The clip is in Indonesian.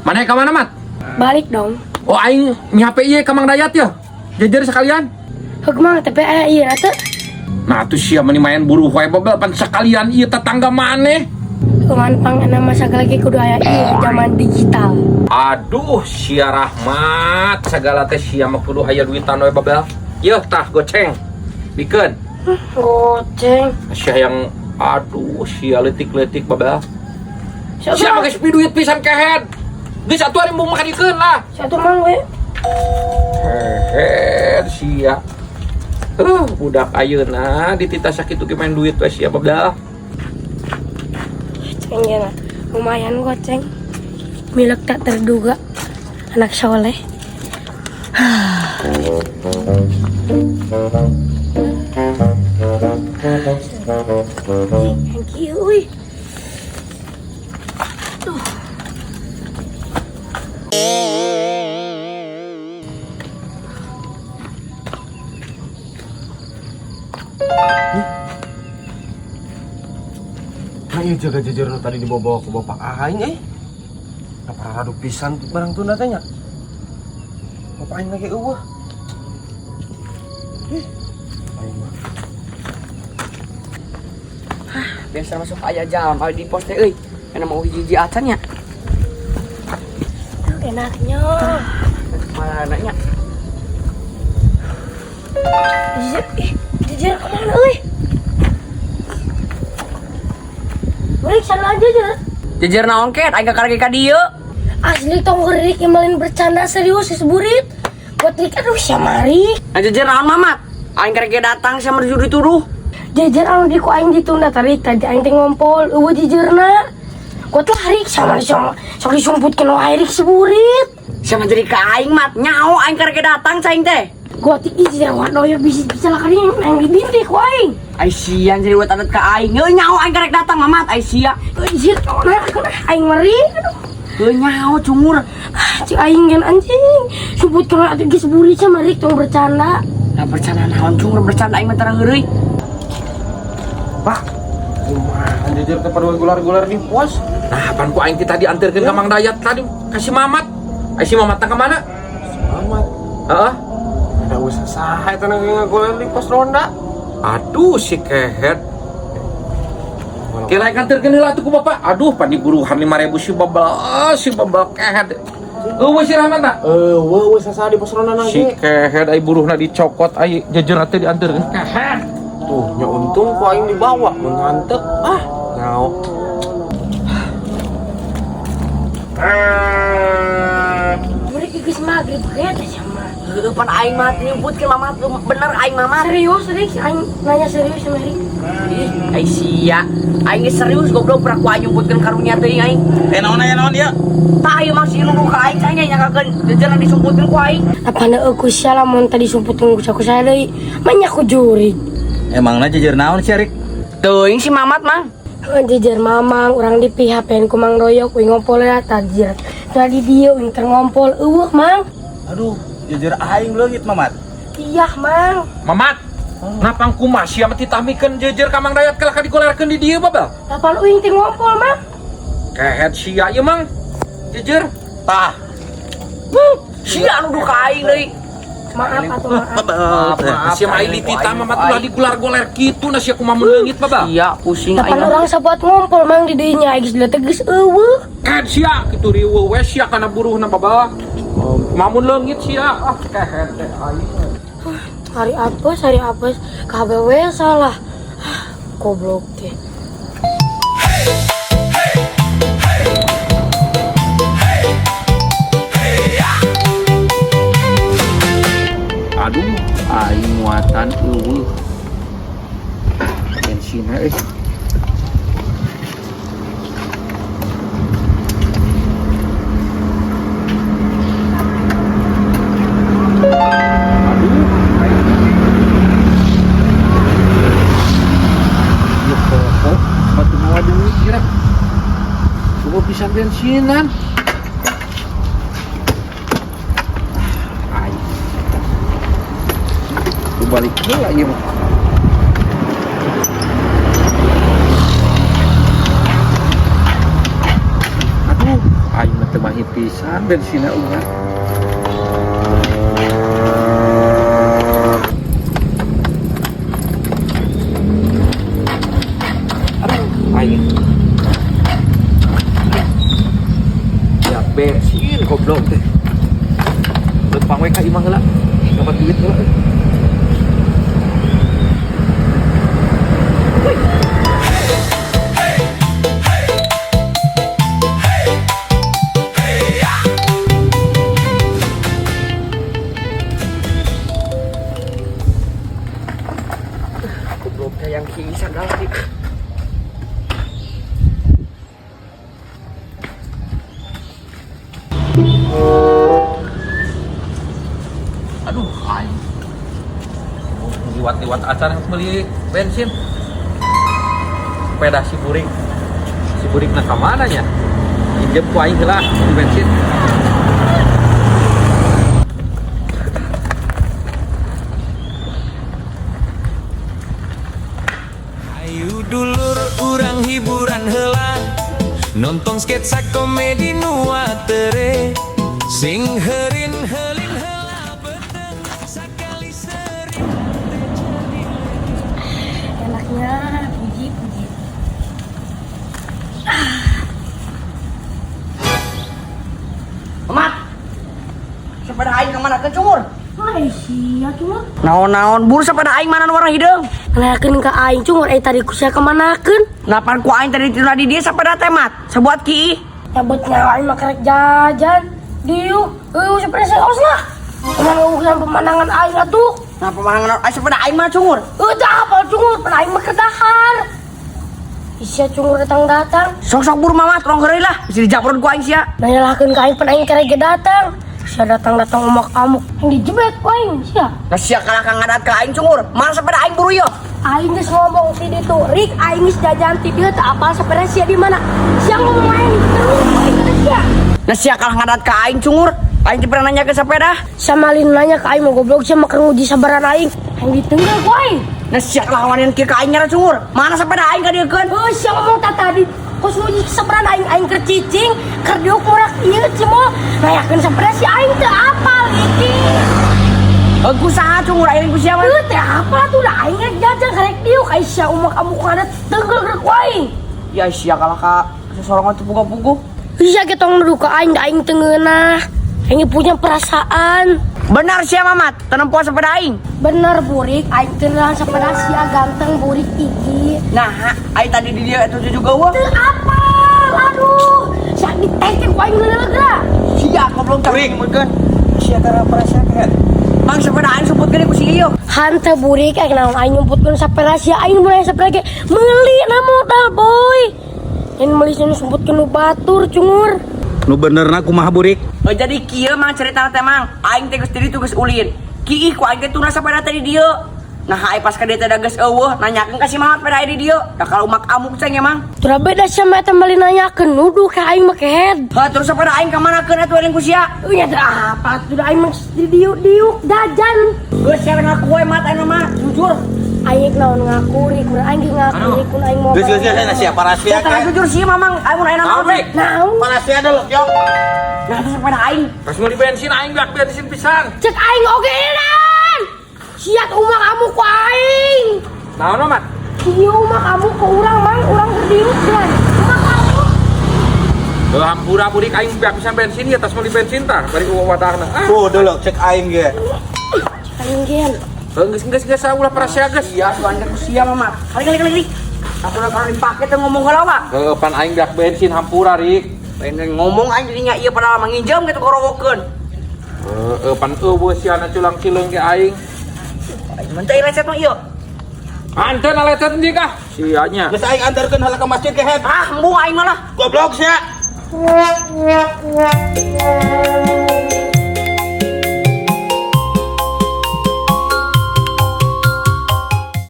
Mana ka mana mat? Balik dong. Oh aing nyape ieu ka Mang Dayat ya. Jejer sekalian. Heuk mang tapi aya ieu atuh. Nah tuh sia meni main buruh wae babel pan sekalian ieu tetangga maneh. Kemampang nama sagala ge kudu aya ieu zaman digital. Aduh sia Rahmat segala teh sia mah kudu aya duitan we babel. Yeuh tah goceng. Bikeun. Goceng. Sia yang aduh sia leutik-leutik babel. Sia mah geus duit pisan kehead. Geus atuh ari mau makan ikeun lah. Satu mang we. Hehehe sia. Budak ayeuna ditita sakitu ge main duit we sia babel. Ceng ya, lumayan goceng. Milik tak terduga. Anak soleh. Thank you. Uy. Nah iya jaga jejer tadi dibawa ke bapak aing apa radu pisan barang tuna tanya bapak aing lagi eueuh aing mah biasa masuk aya jam di pos teh euy kana mau hiji acan nya Enaknya. malah nanya Jejer kemana euy? Balik sana aja aja. jejer naon ket aya karege ka dieu Asli tong gerik emalin bercanda serius seburit. Buat trik aduh syamari. nah jejer naon mamat aing karege datang sama dituduh Jejer anu di ku aing ditunda tarik tadi aing teh ngompol eueuh jejerna. Gua tuh harik sama sok disumputkeun wae harik seburit. sama jadi ka aing mat nyao aing karege datang caing teh Gua teh jejer warna ya bisa lah kali yang dibintik ku aing. ai sian jadi buat adat ka aing euy nyao aing karege datang mamat ai sia Jejer nah aing meri. euy nyao cungur Cik aing kan anjing. Sumputkeun atuh geus seburit sama rik tong bercanda. nah bercanda naon cungur bercanda aing mah tara heureuy pak kumaha jejer teh pada gular-gular di pos Nah pan ku aing kita diantarkeun ka Mang Dayat tadi kasih Mamat. Ai si Mamat teh ka mana? selamat Heeh. ada usaha saha eta ngagular di pos ronda Aduh si kehead. Kira kantorkeun heula atuh ku bapak. Aduh pan diburuhan 5.000 si babal kehead. Eueuh si Rahmat tah. weuh usaha saha di pos ronda nang Si ge kehead ai buruhna dicokot ai jejer teh diantarkeun kehead. tuh nya untung ku aing dibawa mun hanteu ngao Beri geus magrib kayak sama. heueuh pan aing mah nyebutkeun mamat bener aing mamat Serius rik aing nanya serius sama rik. ih ai sia aing geus serius goblok prak ku aing nyebutkeun karunya teuing aing naon dia tah ieu masih nuduh ka aing cai nyakakeun jejer disumputkeun ku aing Apana aku salah mun tadi sumputkeun ku saya deui. Manya ku juri. Emangna jejer naon sih Rik? teuing si mamat mang Jejer mamang urang di pihak pen ku Mang Doyok we ngompol ya tajir. Tadi dia we ngompol eueuh Mang. Aduh, jejer aing leungit Mamat. Iya Mang. Mamat. Napang kumaha sia mah ditamikeun jejer ka Mang Dayat kala dikolerkeun di dieu babal. Apal uing teh ngompol Mang? Kehead sia ieu Mang. Jejer. Tah. sia nuduh ka aing deui Maaf atuh maaf. Sia mah aing ditita Mamat ulah digular-goler kitu na sia kumaha meungeut babal. sia pusing Tapan aing orang sabuat ngompol Mang di dieu nya geus tegas eueuh. Kehead sia kitu riweuh we sia kana buruhna babal. Mamun leungit sia kehead teh aing. Hari apes KBW salah. Goblok teh. Aduh, aing muatan eueuh. Bensinna euy. Aduh, aing. Yuk, kok batu bawa duit kira. Coba bisa bensinan. Balik heula ieu mah. Aduh, aing mah teu mah Nyanyi pisan bensinnya umat. Aduh, aing. Ya bensin goblok teh. Lempang we ka imah heula. Dapat duit heula. Yang kisah lagi. Aduh, aing. Liwat-liwat acan beli bensin. Sepeda si Burik. Si Burik nak kemana nya? Pinjem ku aing heula beli bensin. Ayu dulur urang hiburan heula nonton sketsa komedi nu atere sing heureun heulin heula beteng sakali sering Enaknya puji-puji. Mamat. Sepeda aing kemana ke cungur? Hai sia cuma. Naon-naon buru sepeda aing mana orang hideung? Ngelakin ke aing cungur tadi ku sia kemanakeun? Napan ku aing tadi tidur di dia sepeda temat. Sebuat ki. Cabut nyawa aing mah kerek jajan. Diu, sepeda seos lah. Emang urusan pemandangan aing atuh. Nah pemandangan aing sepeda aing mana cungur? Udah apa cungur, pada aing mah kedahar. Isia cungur datang-datang. Sok-sok buru Mamat, tolong heureuy lah. Bisa dijabron ku aing sia. Nanyalakeun ka aing pan aing kerek datang. Sia datang-datang umak-amuk. Yang dijebet ku aing sia. Nah sia kalah kang ngadat ka aing cungur. Mana sepeda aing buru yo? Aing geus ngomong ti ditu, Rik aing geus jajan ti dieu teu apal sepeda sia di mana. Sia ngomong aing terus aing ke sia. Nah sia kalah ngadat ka aing cungur. Aing teu pernah nanya ke sepeda. Samalin nanya ka aing mau goblok sia mah keur nguji sabaran aing. Aing ditenggel ku aing. Nah sia kalah ngawanian kieu ka aing nyara cungur. Mana sepeda aing ka dieukeun? Sia ngomong tadi. Kos nguji sabaran aing keur cicing, keur diuk murak ieu cimo. Nayakeun sepeda si aing teu apal iki. Aku saha cungur aing ku sia mah. Teu apal tuh da aing rek jajan karek diuk ai sia umak-amuk ngadat tenggel keur ku aing. Ya sia kalah ka sesorongan teu puguh-puguh. Sia ketong nuduh ka aing da aing teu ngeunah. Aing punya perasaan. Benar sia Mamat, tenempo sepeda aing. Bener Burik, aing teu neurang sepeda sia ganteng Burik iki. Nah, aing tadi di dia itu juga wah. Teu apal, aduh. Sak diteken ku aing leuleuh. Sia goblok tak ngomongkeun. Sia tara perasaan. Mang sepeda aing sebutkeun ku si ieu. Hante Burik, aing naon aing nyumputkeun sepeda sia aing mulai sepeda ge meuli na modal boy. Yang meuli nyumputkeun nu batur cungur. Nu benerna kumaha Burik? Jadi kieu mang cerita teh mang, aing teh geus tadi tugas ulin. Ki ku aing teh tuna sepeda teh di dieu. Nah, ai pas ka dieu teh da geus eueuh, nanyakeun ka si Mamat sepeda di dieu. Da kalau umak amuk ceng emang. Teu beda sama eta meuli nanyakeun nuduh ka aing mah kehead. Ha terus sepeda aing ka manakeun atuh eling ku sia? Nya teu apa teu aing mah di diuk jajan. Geus sia ngaku we mat aing mah jujur. Aing naon ngaku ri kun aing ge ngaku ri kun aing mau. Geus na siapa rahasia Ya tara jujur sih mamang, aing mun ayeuna naon Naon, Rik? Naon? Rahasia dulu, yo. Nah, terus sepeda aing. Pas beli bensin aing biak bensin pisan. Cek aing oge enan. Siat umak kamu ku aing. Naon amat? Ieu umak kamu ke urang mang, urang berdiuk kan. Umak kamu. Hampura Burik aing biak pisan bensin ya tas beli bensin tah bari wadahna. Tuh dulu cek aing ge. Aing gen. Geus ulah parasia geus. Iya, soalnya ku sia Mamat. Kali. Aku udah kalau dipake teh ngomong heula wa. Pan aing biak bensin hampura Rik. Pengen ngomong aja jadinya iya padahal manginjem gitu korowokeun. Pan eueuh siana culang-cileung ke aing. Menteu lecet mah ieu. Anteun lecet deui kah? Sianya. Geus aing anterkeun heula ka masjid ke het. Ah, embung aing malah. Goblok sia.